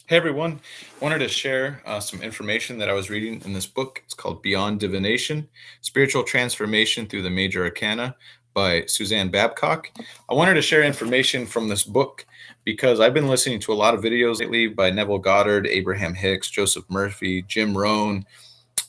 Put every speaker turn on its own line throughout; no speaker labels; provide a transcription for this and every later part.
Hey everyone, wanted to share some information that I was reading in this book. It's called Beyond Divination: Spiritual Transformation Through the Major Arcana by Suzzan Babcock. I wanted to share information from this book because I've been listening to a lot of videos lately by Neville Goddard, Abraham Hicks, Joseph Murphy, Jim Rohn,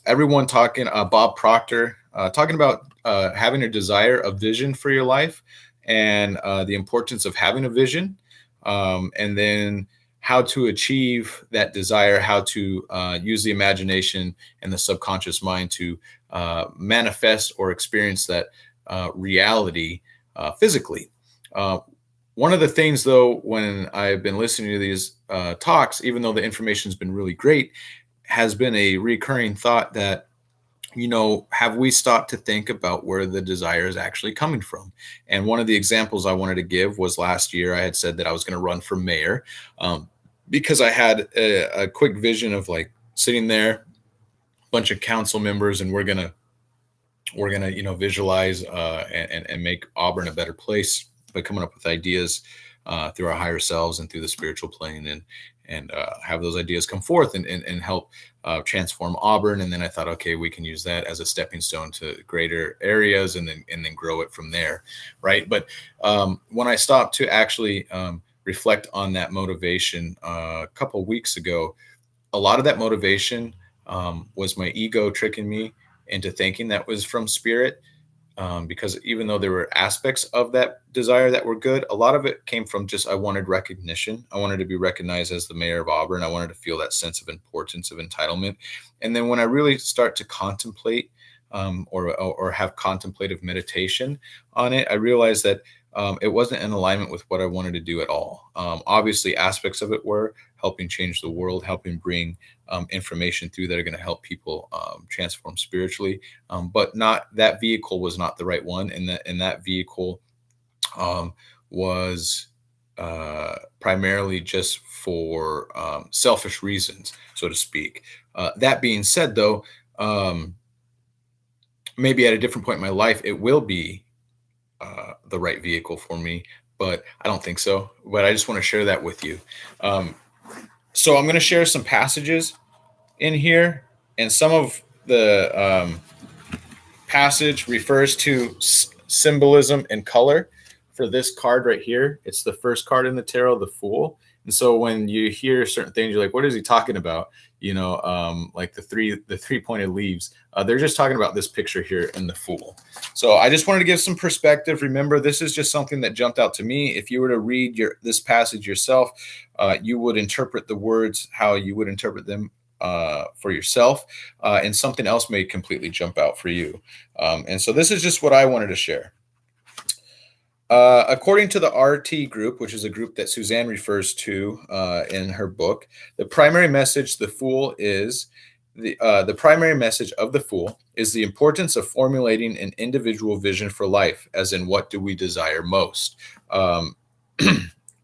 everyone talking, Bob Proctor, talking about having a desire, a vision for your life, and the importance of having a vision, and then how to achieve that desire, how to use the imagination and the subconscious mind to manifest or experience that reality physically. Uh, One of the things, though, when I've been listening to these talks, even though the information has been really great, has been a recurring thought that, have we stopped to think about where the desire is actually coming from? And one of the examples I wanted to give was last year I had said that I was going to run for mayor, because I had a quick vision of like sitting there, a bunch of council members, and we're gonna visualize and make Auburn a better place by coming up with ideas through our higher selves and through the spiritual plane, and have those ideas come forth and help transform Auburn. And then I thought, okay, we can use that as a stepping stone to greater areas, and then grow it from there, right? But when I stopped to actually reflect on that motivation a couple weeks ago, a lot of that motivation was my ego tricking me into thinking that was from spirit, because even though there were aspects of that desire that were good, a lot of it came from just I wanted recognition. I wanted to be recognized as the mayor of Auburn. I wanted to feel that sense of importance, of entitlement. And then when I really start to contemplate, or have contemplative meditation on it, I realized that it wasn't in alignment with what I wanted to do at all. Obviously, aspects of it were helping change the world, helping bring information through that are going to help people transform spiritually, but not that vehicle was not the right one, and that vehicle was primarily just for selfish reasons, so to speak. That being said, though, maybe at a different point in my life, it will be the right vehicle for me, but I don't think so. But I just want to share that with you. So I'm going to share some passages in here, and some of the passage refers to symbolism and color. For this card right here, it's the first card in the tarot, the Fool. And so when you hear certain things, you're like, what is he talking about? Like the three pointed leaves. They're just talking about this picture here in the Fool. So I just wanted to give some perspective. Remember, this is just something that jumped out to me. If you were to read this passage yourself, you would interpret the words how you would interpret them for yourself, and something else may completely jump out for you. And so this is just what I wanted to share. According to the RT group, which is a group that Suzzan refers to in her book, the primary message the primary message of the Fool is the importance of formulating an individual vision for life, as in what do we desire most. On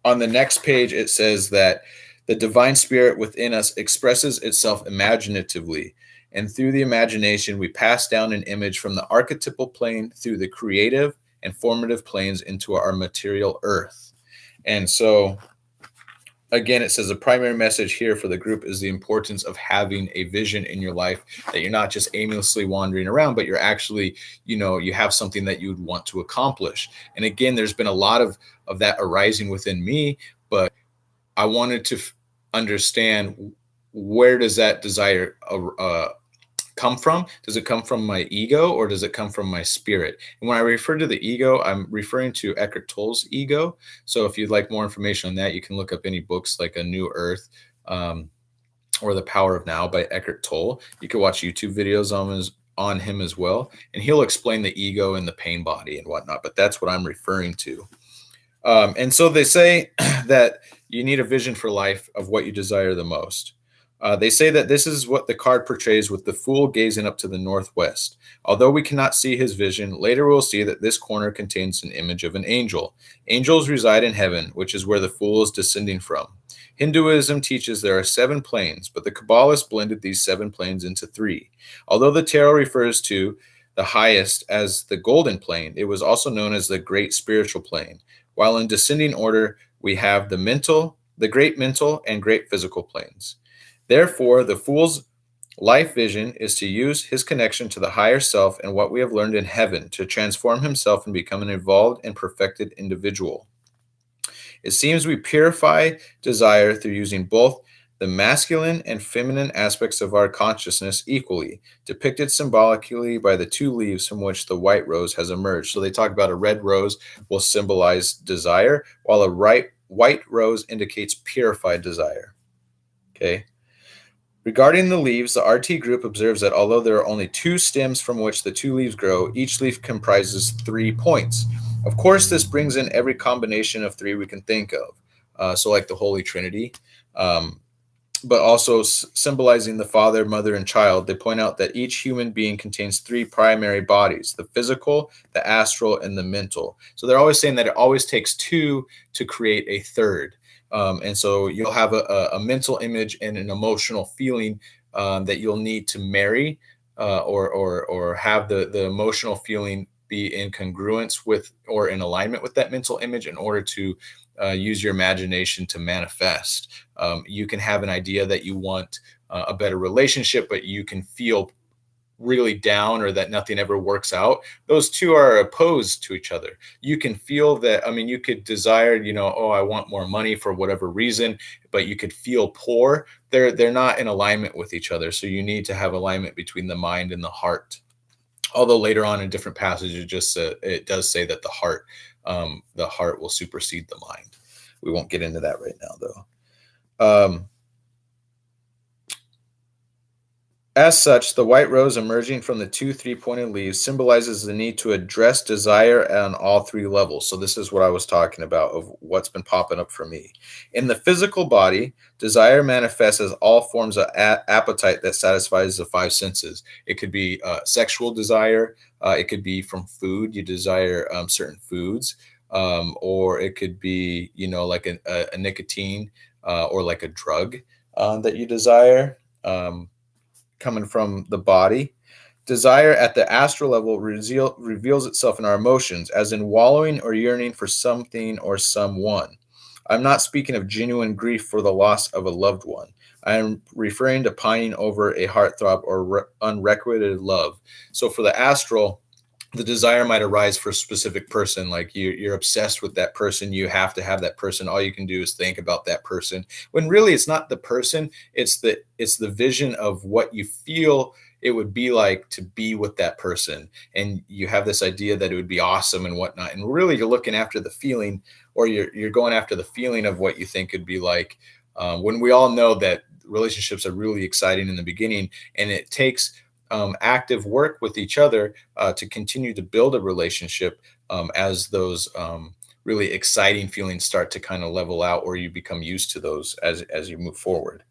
the next page, it says that the divine spirit within us expresses itself imaginatively, and through the imagination, we pass down an image from the archetypal plane through the creative and formative planes into our material earth. And so again, it says the primary message here for the group is the importance of having a vision in your life, that you're not just aimlessly wandering around, but you're actually, you have something that you would want to accomplish. And again, there's been a lot of that arising within me, but I wanted to understand, where does that desire come from? Does it come from my ego, or does it come from my spirit? And when I refer to the ego, I'm referring to Eckhart Tolle's ego. So if you'd like more information on that, you can look up any books like A New Earth, or The Power of Now by Eckhart Tolle. You can watch YouTube videos on him as well, and he'll explain the ego and the pain body and whatnot, but that's what I'm referring to. And so they say that you need a vision for life of what you desire the most. They say that this is what the card portrays, with the Fool gazing up to the northwest. Although we cannot see his vision, later we'll see that this corner contains an image of an angel. Angels reside in heaven, which is where the Fool is descending from. Hinduism teaches there are 7 planes, but the Kabbalists blended these 7 planes into 3. Although the tarot refers to the highest as the golden plane, it was also known as the great spiritual plane. While in descending order, we have the mental, the great mental and great physical planes. Therefore, the fool's life vision is to use his connection to the higher self and what we have learned in heaven to transform himself and become an evolved and perfected individual. It seems we purify desire through using both the masculine and feminine aspects of our consciousness equally, depicted symbolically by the two leaves from which the white rose has emerged. So they talk about a red rose will symbolize desire, while a white rose indicates purified desire. Okay. Regarding the leaves, the RT group observes that although there are only two stems from which the two leaves grow, each leaf comprises 3 points. Of course, this brings in every combination of 3 we can think of, so like the Holy Trinity, but also symbolizing the Father, Mother, and Child. They point out that each human being contains 3 primary bodies: the physical, the astral, and the mental. So they're always saying that it always takes 2 to create a third. And so you'll have a mental image and an emotional feeling that you'll need to marry, or have the emotional feeling be in congruence with or in alignment with that mental image in order to use your imagination to manifest. You can have an idea that you want a better relationship, but you can feel really down or that nothing ever works out. Those two are opposed to each other. You can feel that, I mean, you could desire, oh, I want more money for whatever reason, but you could feel poor. They're not in alignment with each other. So you need to have alignment between the mind and the heart. Although later on in different passages, it does say that the heart will supersede the mind. We won't get into that right now, though. As such, the white rose emerging from the 2 3-pointed leaves symbolizes the need to address desire on all 3 levels. So this is what I was talking about of what's been popping up for me. In the physical body, desire manifests as all forms of appetite that satisfies the 5 senses. It could be sexual desire. It could be from food. You desire certain foods. Or it could be, like a nicotine or like a drug that you desire. Coming from the body. Desire at the astral level reveals itself in our emotions, as in wallowing or yearning for something or someone. I'm not speaking of genuine grief for the loss of a loved one. I am referring to pining over a heartthrob or unrequited love. So for the astral, the desire might arise for a specific person, like you're obsessed with that person. You have to have that person. All you can do is think about that person, when really it's not the person. It's the vision of what you feel it would be like to be with that person. And you have this idea that it would be awesome and whatnot. And really you're looking after the feeling, or you're going after the feeling of what you think it'd be like, when we all know that relationships are really exciting in the beginning, and it takes active work with each other to continue to build a relationship as those really exciting feelings start to kind of level out, or you become used to those as you move forward.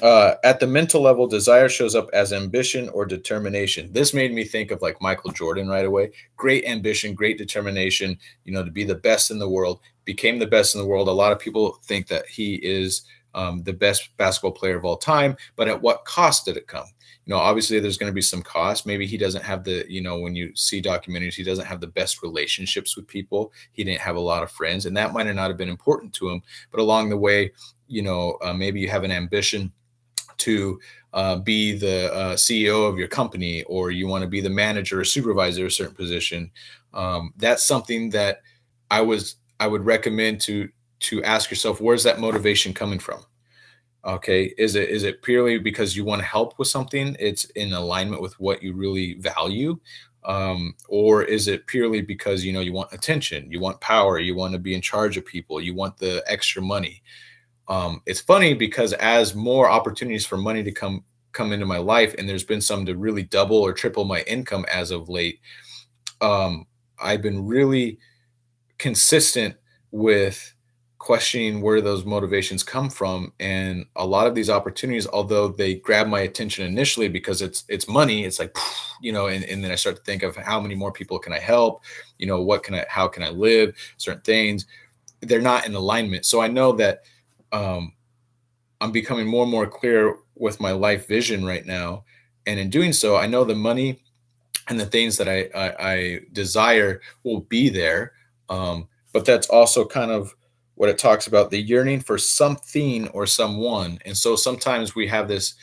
At the mental level, desire shows up as ambition or determination. This made me think of like Michael Jordan right away. Great ambition, great determination, to be the best in the world, became the best in the world. A lot of people think that he is the best basketball player of all time, but at what cost did it come? Obviously there's going to be some cost. Maybe he doesn't have the, when you see documentaries, he doesn't have the best relationships with people. He didn't have a lot of friends, and that might not have been important to him. But along the way, maybe you have an ambition to be the CEO of your company, or you want to be the manager or supervisor of a certain position. That's something that I would recommend to ask yourself, where's that motivation coming from? Okay. Is it purely because you want to help with something? It's in alignment with what you really value. Or is it purely because, you want attention, you want power, you want to be in charge of people, you want the extra money? It's funny because as more opportunities for money to come into my life, and there's been some to really double or triple my income as of late, I've been really consistent with questioning where those motivations come from. And a lot of these opportunities, although they grab my attention initially because it's money, it's like, and then I start to think of how many more people can I help? How can I live certain things? They're not in alignment. So I know that I'm becoming more and more clear with my life vision right now. And in doing so, I know the money and the things that I desire will be there. But that's also kind of what it talks about, the yearning for something or someone. And so sometimes we have this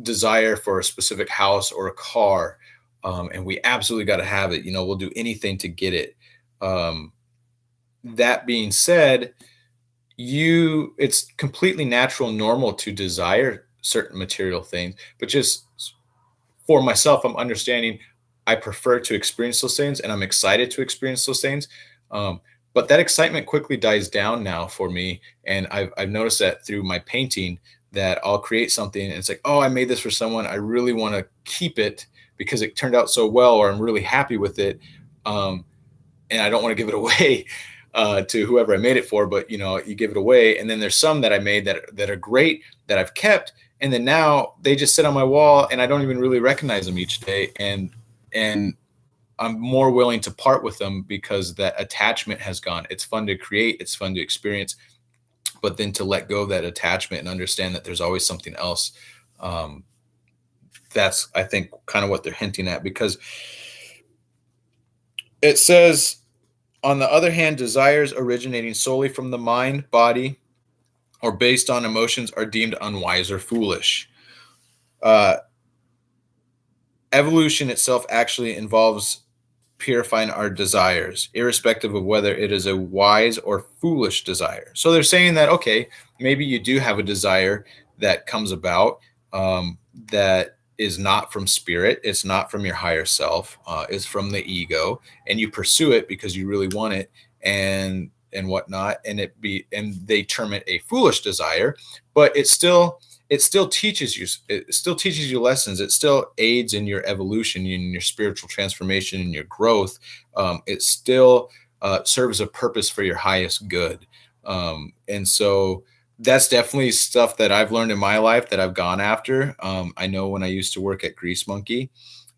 desire for a specific house or a car, and we absolutely got to have it. We'll do anything to get it. Um, that being said, it's completely natural and normal to desire certain material things, but just for myself, I'm understanding I prefer to experience those things and I'm excited to experience those things. Um, but that excitement quickly dies down now for me. And I've noticed that through my painting, that I'll create something and it's like, oh, I made this for someone. I really want to keep it because it turned out so well, or I'm really happy with it. Um, and I don't want to give it away to whoever I made it for, but you give it away. And then there's some that I made that are great that I've kept. And then now they just sit on my wall and I don't even really recognize them each day. And I'm more willing to part with them because that attachment has gone. It's fun to create, it's fun to experience, but then to let go of that attachment and understand that there's always something else. That's, I think, kind of what they're hinting at, because it says, on the other hand, desires originating solely from the mind, body, or based on emotions are deemed unwise or foolish. Evolution itself actually involves purifying our desires, irrespective of whether it is a wise or foolish desire. So they're saying that, okay, maybe you do have a desire that comes about that is not from spirit, it's not from your higher self, it's from the ego, and you pursue it because you really want it and whatnot, and they term it a foolish desire, but it still teaches you lessons. It still aids in your evolution, in your spiritual transformation, in your growth. It still serves a purpose for your highest good. And so that's definitely stuff that I've learned in my life that I've gone after. I know when I used to work at Grease Monkey,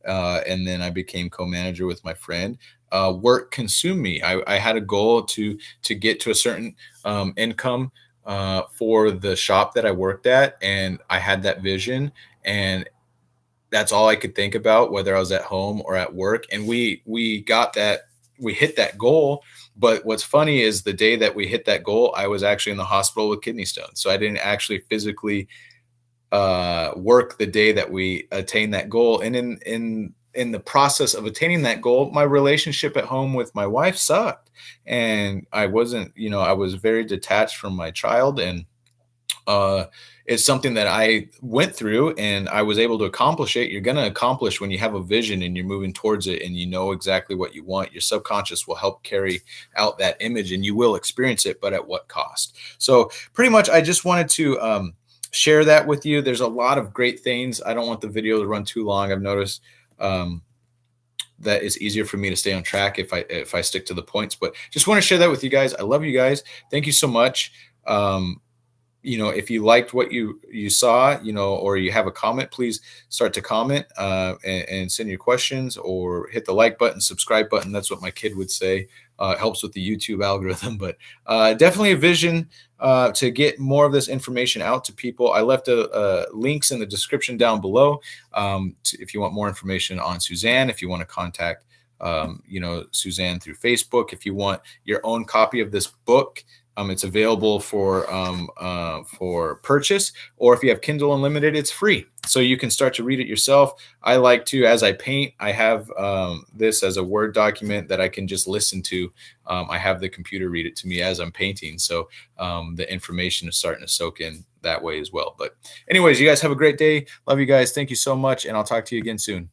and then I became co-manager with my friend, work consumed me. I had a goal to get to a certain income for the shop that I worked at. And I had that vision, and that's all I could think about, whether I was at home or at work. And we hit that goal. But what's funny is the day that we hit that goal, I was actually in the hospital with kidney stones. So I didn't actually physically work the day that we attained that goal. And in the process of attaining that goal, my relationship at home with my wife sucked. And I wasn't, I was very detached from my child. And it's something that I went through and I was able to accomplish it. You're going to accomplish when you have a vision and you're moving towards it and you know exactly what you want. Your subconscious will help carry out that image and you will experience it, but at what cost? So pretty much I just wanted to share that with you. There's a lot of great things. I don't want the video to run too long. I've noticed that it's easier for me to stay on track if I stick to the points, but just want to share that with you guys. I love you guys. Thank you so much. If you liked what you saw, or you have a comment, please start to comment and send your questions, or hit the like button, subscribe button. That's what my kid would say. It helps with the YouTube algorithm, but definitely a vision to get more of this information out to people. I left links in the description down below if you want more information on Suzzan, if you want to contact Suzzan through Facebook, if you want your own copy of this book. It's available for purchase, or if you have Kindle Unlimited, it's free. So you can start to read it yourself. I like to, as I paint, I have this as a Word document that I can just listen to. I have the computer read it to me as I'm painting. So the information is starting to soak in that way as well. But anyways, you guys have a great day. Love you guys. Thank you so much. And I'll talk to you again soon.